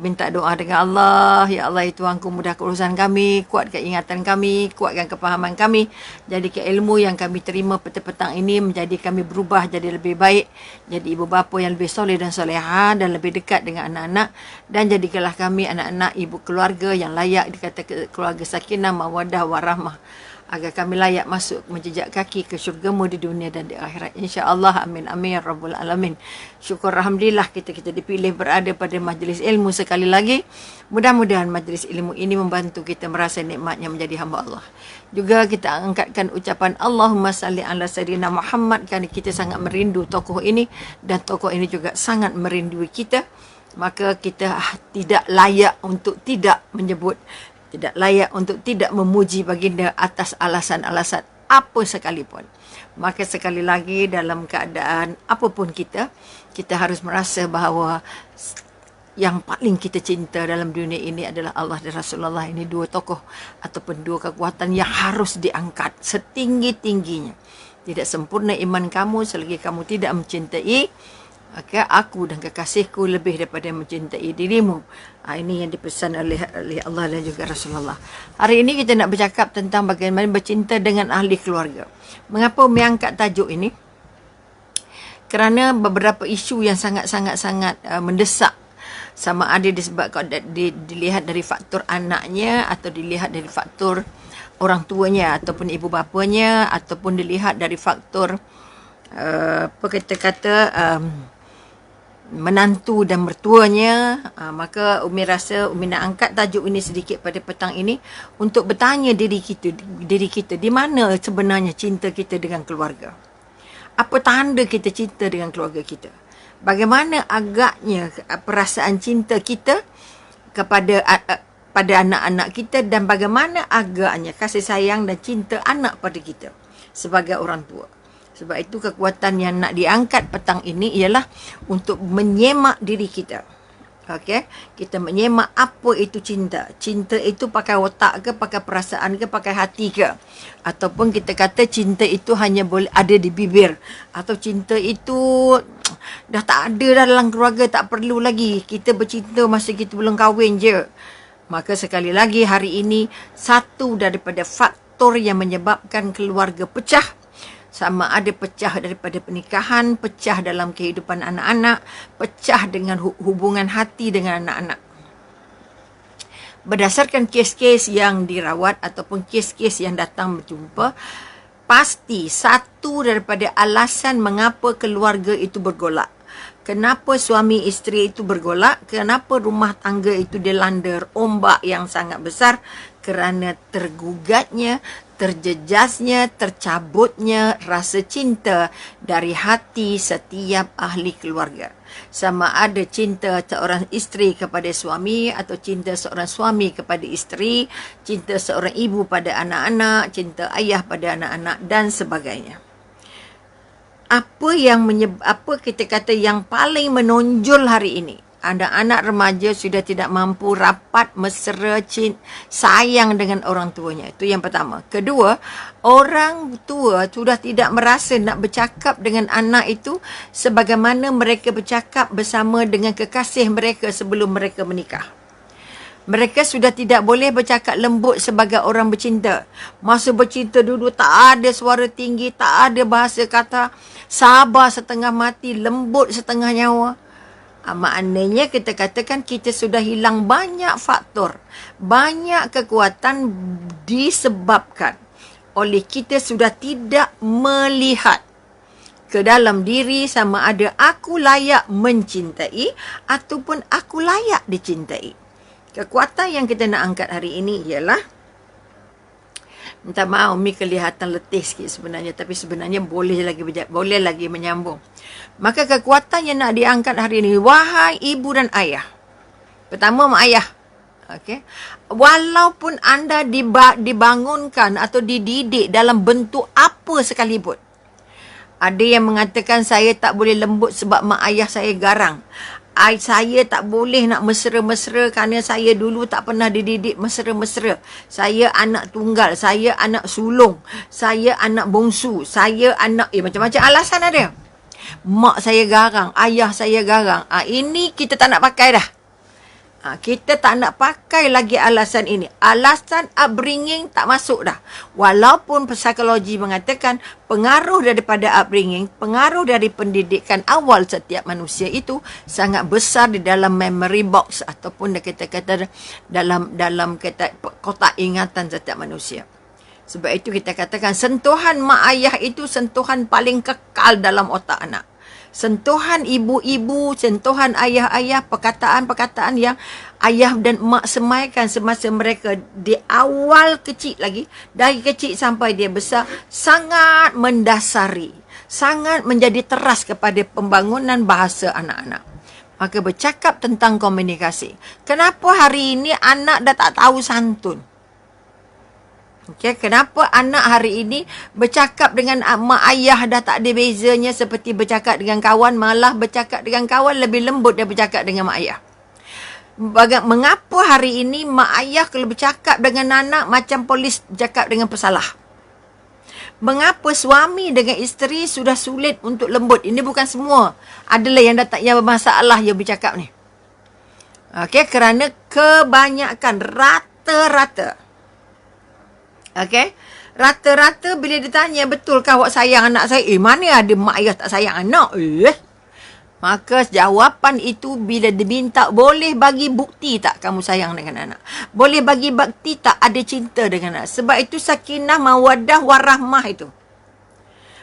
Minta doa dengan Allah, ya Allah ya Tuhanku, mudahkan urusan kami, kuatkan ingatan kami, kuatkan kepahaman kami, jadikan ilmu yang kami terima petang ini menjadi kami berubah jadi lebih baik, jadi ibu bapa yang lebih soleh dan soleha dan lebih dekat dengan anak-anak, dan jadikanlah kami anak-anak ibu keluarga yang layak dikata keluarga sakinah, mawaddah, warahmah, agar kami layak masuk menjejak kaki ke syurgamu di dunia dan di akhirat. InsyaAllah. Amin. Amin. Ya Rabbul Alamin. Syukur Alhamdulillah kita dipilih berada pada majlis ilmu sekali lagi. Mudah-mudahan majlis ilmu ini membantu kita merasa nikmatnya menjadi hamba Allah. Juga kita angkatkan ucapan Allahumma salli ala Sayyidina Muhammad, kerana kita sangat merindu tokoh ini dan tokoh ini juga sangat merindui kita. Maka kita tidak layak untuk tidak menyebut, tidak layak untuk tidak memuji baginda atas alasan-alasan apa sekalipun. Maka sekali lagi, dalam keadaan apapun kita harus merasa bahawa yang paling kita cinta dalam dunia ini adalah Allah dan Rasulullah. Ini dua tokoh ataupun dua kekuatan yang harus diangkat setinggi-tingginya. Tidak sempurna iman kamu selagi kamu tidak mencintai maka aku dan kekasihku lebih daripada mencintai dirimu. Ini yang dipesan oleh Allah dan juga Rasulullah. Hari ini kita nak bercakap tentang bagaimana bercinta dengan ahli keluarga. Mengapa Umi angkat tajuk ini? Kerana beberapa isu yang sangat-sangat mendesak. Sama ada disebabkan dilihat dari faktor anaknya, atau dilihat dari faktor orang tuanya ataupun ibu bapanya, ataupun dilihat dari faktor apa kata-kata menantu dan mertuanya. Maka Umi rasa Umi nak angkat tajuk ini sedikit pada petang ini untuk bertanya diri kita di mana sebenarnya cinta kita dengan keluarga. Apa tanda kita cinta dengan keluarga kita? Bagaimana agaknya perasaan cinta kita kepada pada anak-anak kita, dan bagaimana agaknya kasih sayang dan cinta anak pada kita sebagai orang tua. Sebab itu kekuatan yang nak diangkat petang ini ialah untuk menyemak diri kita. Okey, kita menyemak apa itu cinta. Cinta itu pakai otak ke, pakai perasaan ke, pakai hati ke? Ataupun kita kata cinta itu hanya boleh ada di bibir, atau cinta itu dah tak ada dah dalam keluarga, tak perlu lagi kita bercinta masa kita belum kahwin je. Maka sekali lagi hari ini, satu daripada faktor yang menyebabkan keluarga pecah, sama ada pecah daripada pernikahan, pecah dalam kehidupan anak-anak, pecah dengan hubungan hati dengan anak-anak. Berdasarkan kes-kes yang dirawat ataupun kes-kes yang datang berjumpa, pasti satu daripada alasan mengapa keluarga itu bergolak. Kenapa suami isteri itu bergolak? Kenapa rumah tangga itu dilanda ombak yang sangat besar? Kerana tergugatnya, terjejasnya, tercabutnya rasa cinta dari hati setiap ahli keluarga. Sama ada cinta seorang isteri kepada suami, atau cinta seorang suami kepada isteri, cinta seorang ibu pada anak-anak, cinta ayah pada anak-anak dan sebagainya. Apa kita kata yang paling menonjol hari ini? Anak-anak remaja sudah tidak mampu rapat, mesra, sayang dengan orang tuanya. Itu yang pertama. Kedua, orang tua sudah tidak merasa nak bercakap dengan anak itu sebagaimana mereka bercakap bersama dengan kekasih mereka sebelum mereka menikah. Mereka sudah tidak boleh bercakap lembut sebagai orang bercinta. Masa bercinta dulu tak ada suara tinggi, tak ada bahasa kata, sabar setengah mati, lembut setengah nyawa. Maknanya kita katakan kita sudah hilang banyak faktor, banyak kekuatan disebabkan oleh kita sudah tidak melihat ke dalam diri sama ada aku layak mencintai ataupun aku layak dicintai. Kekuatan yang kita nak angkat hari ini ialah, minta maaf Umi kelihatan letih sikit sebenarnya, tapi sebenarnya boleh lagi menyambung. Maka kekuatan yang nak diangkat hari ini, wahai ibu dan ayah. Pertama, mak ayah. Okey. Walaupun anda dibangunkan atau dididik dalam bentuk apa sekalipun. Ada yang mengatakan saya tak boleh lembut sebab mak ayah saya garang. Saya tak boleh nak mesra-mesra kerana saya dulu tak pernah dididik mesra-mesra. Saya anak tunggal, saya anak sulung, saya anak bongsu, saya anak macam-macam alasan ada. Mak saya garang, ayah saya garang. Ini kita tak nak pakai dah. Kita tak nak pakai lagi alasan ini. Alasan upbringing tak masuk dah. Walaupun psikologi mengatakan pengaruh daripada upbringing, pengaruh dari pendidikan awal setiap manusia itu sangat besar di dalam memory box ataupun kita kata dalam kotak ingatan setiap manusia. Sebab itu kita katakan sentuhan mak ayah itu sentuhan paling kekal dalam otak anak. Sentuhan ibu-ibu, sentuhan ayah-ayah, perkataan-perkataan yang ayah dan mak semaikan semasa mereka di awal kecil lagi, dari kecil sampai dia besar, sangat mendasari, sangat menjadi teras kepada pembangunan bahasa anak-anak. Maka bercakap tentang komunikasi. Kenapa hari ini anak dah tak tahu santun? Okay, kenapa anak hari ini bercakap dengan mak ayah dah tak ada bezanya seperti bercakap dengan kawan, malah bercakap dengan kawan lebih lembut daripada bercakap dengan mak ayah. Mengapa hari ini mak ayah kalau bercakap dengan anak macam polis bercakap dengan pesalah? Mengapa suami dengan isteri sudah sulit untuk lembut? Ini bukan semua. Adalah yang yang bermasalah yang bercakap ni. Okay, kerana kebanyakan rata-rata. Okay, rata-rata bila ditanya betulkah awak sayang anak saya? Mana ada mak ayah tak sayang anak? Maka jawapan itu bila diminta, boleh bagi bukti tak kamu sayang dengan anak? Boleh bagi bukti tak ada cinta dengan anak? Sebab itu sakinah, mawaddah, warahmah itu.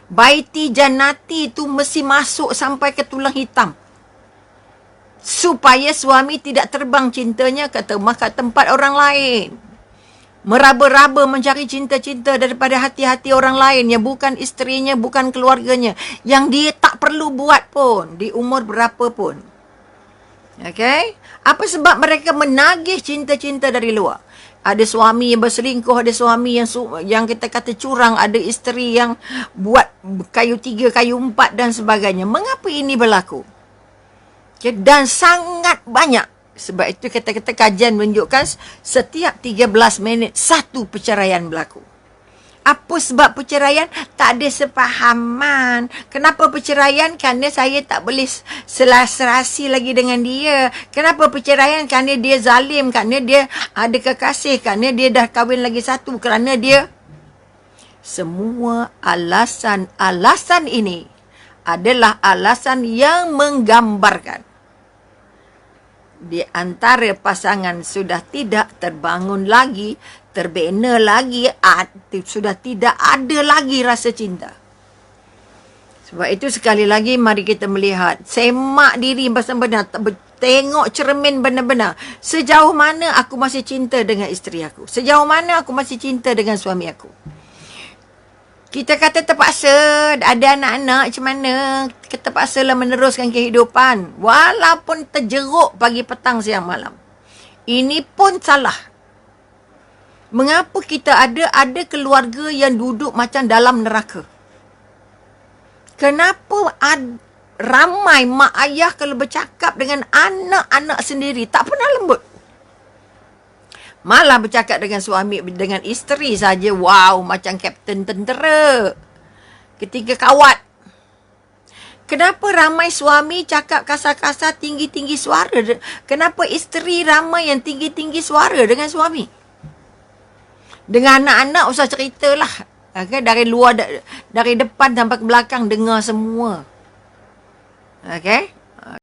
Baiti jannati itu mesti masuk sampai ke tulang hitam. Supaya suami tidak terbang cintanya ke tempat orang lain. Meraba-raba mencari cinta-cinta daripada hati-hati orang lain yang bukan isterinya, bukan keluarganya. Yang dia tak perlu buat pun di umur berapa pun. Okay? Apa sebab mereka menagih cinta-cinta dari luar? Ada suami yang berselingkuh, ada suami yang kita kata curang, ada isteri yang buat kayu 3, kayu 4 dan sebagainya. Mengapa ini berlaku? Okay? Dan sangat banyak. Sebab itu kata-kata kajian menunjukkan setiap 13 minit satu perceraian berlaku. Apa sebab perceraian? Tak ada sepahaman. Kenapa perceraian? Kerana saya tak boleh serasi lagi dengan dia. Kenapa perceraian? Kerana dia zalim. Kerana dia ada kekasih. Kerana dia dah kahwin lagi satu. Kerana dia... Semua alasan-alasan ini adalah alasan yang menggambarkan di antara pasangan sudah tidak terbangun lagi, terbina lagi, sudah tidak ada lagi rasa cinta. Sebab itu sekali lagi mari kita melihat, semak diri benar-benar, tengok cermin benar-benar. Sejauh mana aku masih cinta dengan isteri aku? Sejauh mana aku masih cinta dengan suami aku? Kita kata terpaksa, ada anak-anak macam mana, kita terpaksalah meneruskan kehidupan. Walaupun terjeruk pagi, petang, siang, malam. Ini pun salah. Mengapa kita ada keluarga yang duduk macam dalam neraka? Kenapa ramai mak ayah kalau bercakap dengan anak-anak sendiri tak pernah lembut? Malah bercakap dengan suami, dengan isteri saja, wow, macam kapten tentera. Ketika kawat. Kenapa ramai suami cakap kasar-kasar, tinggi-tinggi suara? Kenapa isteri ramai yang tinggi-tinggi suara dengan suami? Dengan anak-anak usah ceritalah. Okay? Dari luar, dari depan sampai ke belakang, dengar semua. Okay?